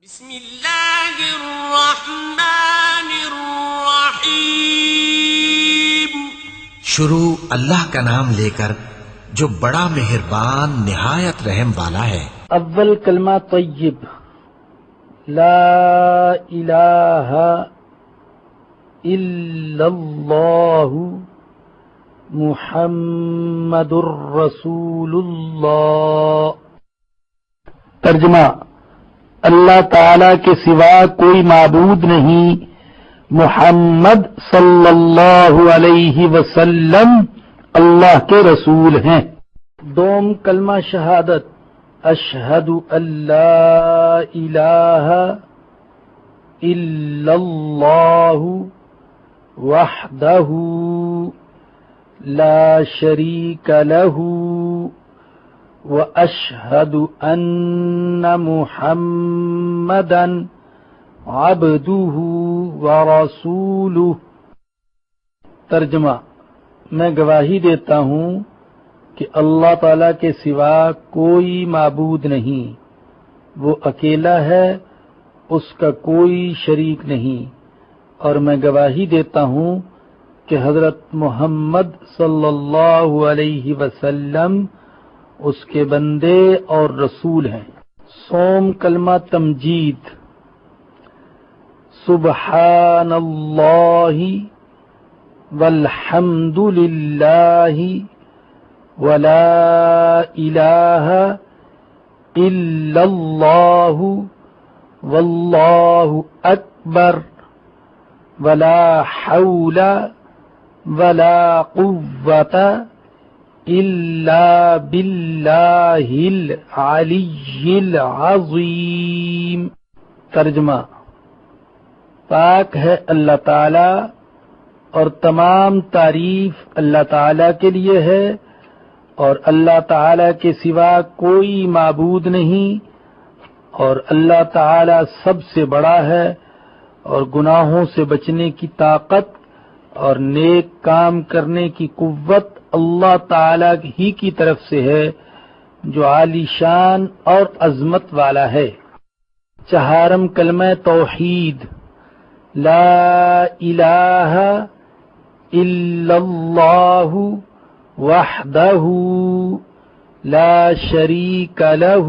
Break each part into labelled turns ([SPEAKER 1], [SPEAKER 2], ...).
[SPEAKER 1] بسم اللہ الرحمن الرحیم۔
[SPEAKER 2] شروع اللہ کا نام لے کر جو بڑا مہربان نہایت رحم والا ہے۔
[SPEAKER 3] اول کلمہ طیب، لا الہ الا اللہ محمد الرسول اللہ۔ ترجمہ: اللہ تعالی کے سوا کوئی معبود نہیں، محمد صلی اللہ علیہ وسلم اللہ کے رسول ہیں۔ دوم کلمہ شہادت، اشہد ان لا الہ الا اللہ وحدہ لا شریک لہ واشہد ان محمدا عبدہ ورسولہ۔ ترجمہ: میں گواہی دیتا ہوں کہ اللہ تعالی کے سوا کوئی معبود نہیں، وہ اکیلا ہے، اس کا کوئی شریک نہیں، اور میں گواہی دیتا ہوں کہ حضرت محمد صلی اللہ علیہ وسلم اس کے بندے اور رسول ہیں۔ صوم کلمہ تمجید، سبحان اللہ والحمد للہ ولا الہ الا اللہ واللہ اکبر ولا حول ولا قوة الا باللہ العلی العظیم۔ ترجمہ: پاک ہے اللہ تعالی اور تمام تعریف اللہ تعالی کے لیے ہے، اور اللہ تعالی کے سوا کوئی معبود نہیں، اور اللہ تعالی سب سے بڑا ہے، اور گناہوں سے بچنے کی طاقت اور نیک کام کرنے کی قوت اللہ تعالی ہی کی طرف سے ہے، جو عالی شان اور عظمت والا ہے۔ چہارم کلمہ توحید، لا الہ الا اللہ وحدہ لا شریک لہ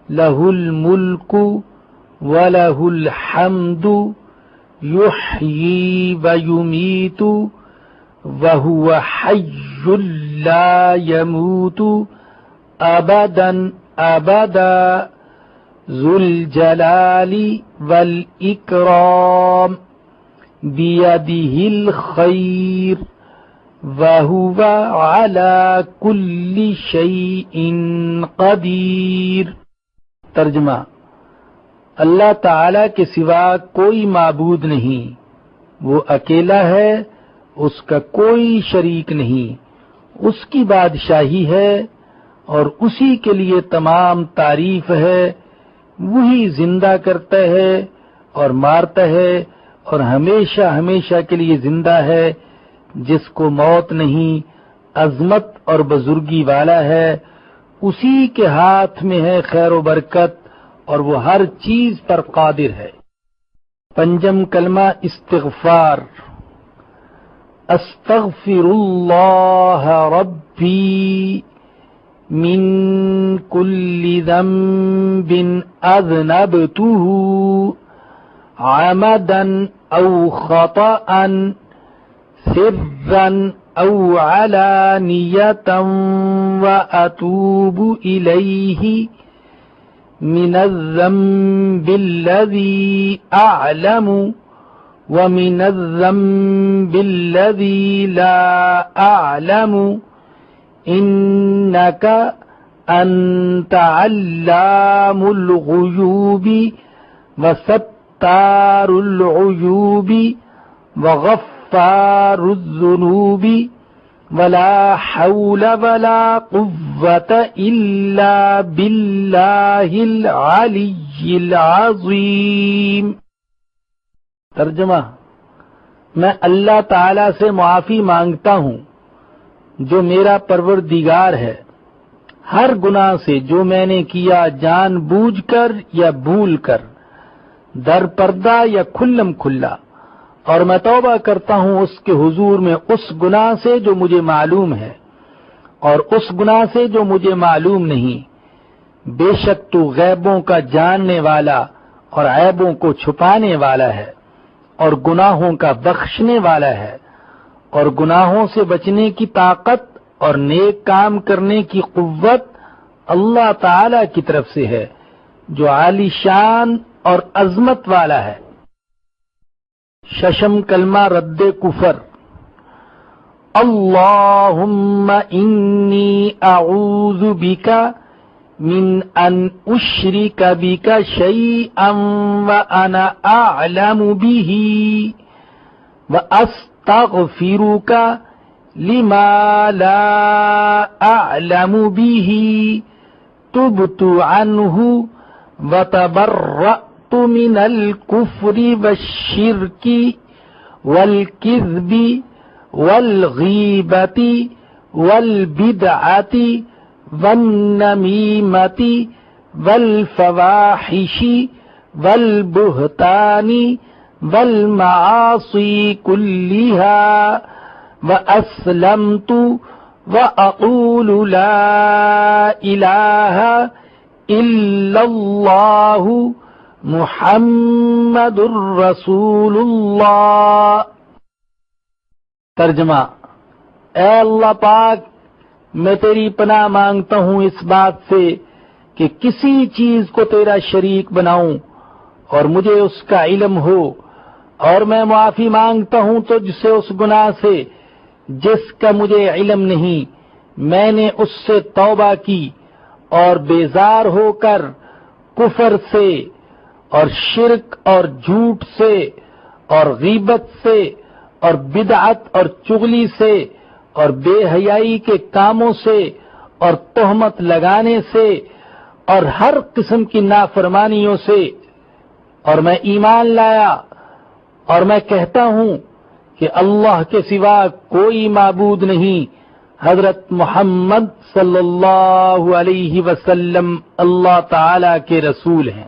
[SPEAKER 3] لہ الملک ولہ الحمد یحیی ویمیت وہو حی لا یموت ابدا ابدا ذو الجلال والاکرام بیدہ الخیر وہو علی کل شیء قدیر۔ ترجمہ: اللہ تعالی کے سوا کوئی معبود نہیں، وہ اکیلا ہے، اس کا کوئی شریک نہیں، اس کی بادشاہی ہے اور اسی کے لیے تمام تعریف ہے، وہی زندہ کرتا ہے اور مارتا ہے اور ہمیشہ ہمیشہ کے لیے زندہ ہے، جس کو موت نہیں، عظمت اور بزرگی والا ہے، اسی کے ہاتھ میں ہے خیر و برکت اور وہ ہر چیز پر قادر ہے۔ پنجم کلمہ استغفار، استغفر اللہ ربی من کل ذنب اذنبتہ عمدا او خطأ سرا او علانیۃ واتوب الیہ من الذنب الذی اعلم ومن الذنب الذی لا اعلم انک انت علام الغیوب وستار العیوب وغفار الذنوب ولا حول ولا قوة الا باللہ العلی العظیم۔ ترجمہ: میں اللہ تعالی سے معافی مانگتا ہوں جو میرا پروردگار ہے، ہر گناہ سے جو میں نے کیا جان بوجھ کر یا بھول کر، در پردہ یا کھلم کھلا، اور میں توبہ کرتا ہوں اس کے حضور میں اس گناہ سے جو مجھے معلوم ہے اور اس گناہ سے جو مجھے معلوم نہیں۔ بے شک تو غیبوں کا جاننے والا اور عیبوں کو چھپانے والا ہے اور گناہوں کا بخشنے والا ہے، اور گناہوں سے بچنے کی طاقت اور نیک کام کرنے کی قوت اللہ تعالی کی طرف سے ہے جو عالی شان اور عظمت والا ہے۔ ششم کلمہ رد کفر۔ اللہم انی اعوذ بک من ان اشرک بک شیئا وانا اعلم به واستغفرک لما لا اعلم به تبت عنہ وتبرأت من الكفر والشرك والكذب والغیبت والبدعت والنمیمت والفواحش والبہتان والمعاصی کلها واسلمت واقول لا الہ الا اللہ محمد الرسول اللہ۔ ترجمہ: اے اللہ پاک، میں تیری پناہ مانگتا ہوں اس بات سے کہ کسی چیز کو تیرا شریک بناؤں اور مجھے اس کا علم ہو، اور میں معافی مانگتا ہوں تجھ سے اس گناہ سے جس کا مجھے علم نہیں۔ میں نے اس سے توبہ کی اور بیزار ہو کر کفر سے اور شرک اور جھوٹ سے اور غیبت سے اور بدعت اور چغلی سے اور بے حیائی کے کاموں سے اور تہمت لگانے سے اور ہر قسم کی نافرمانیوں سے، اور میں ایمان لایا اور میں کہتا ہوں کہ اللہ کے سوا کوئی معبود نہیں۔ حضرت محمد صلی اللہ علیہ وسلم اللہ تعالی کے رسول ہیں۔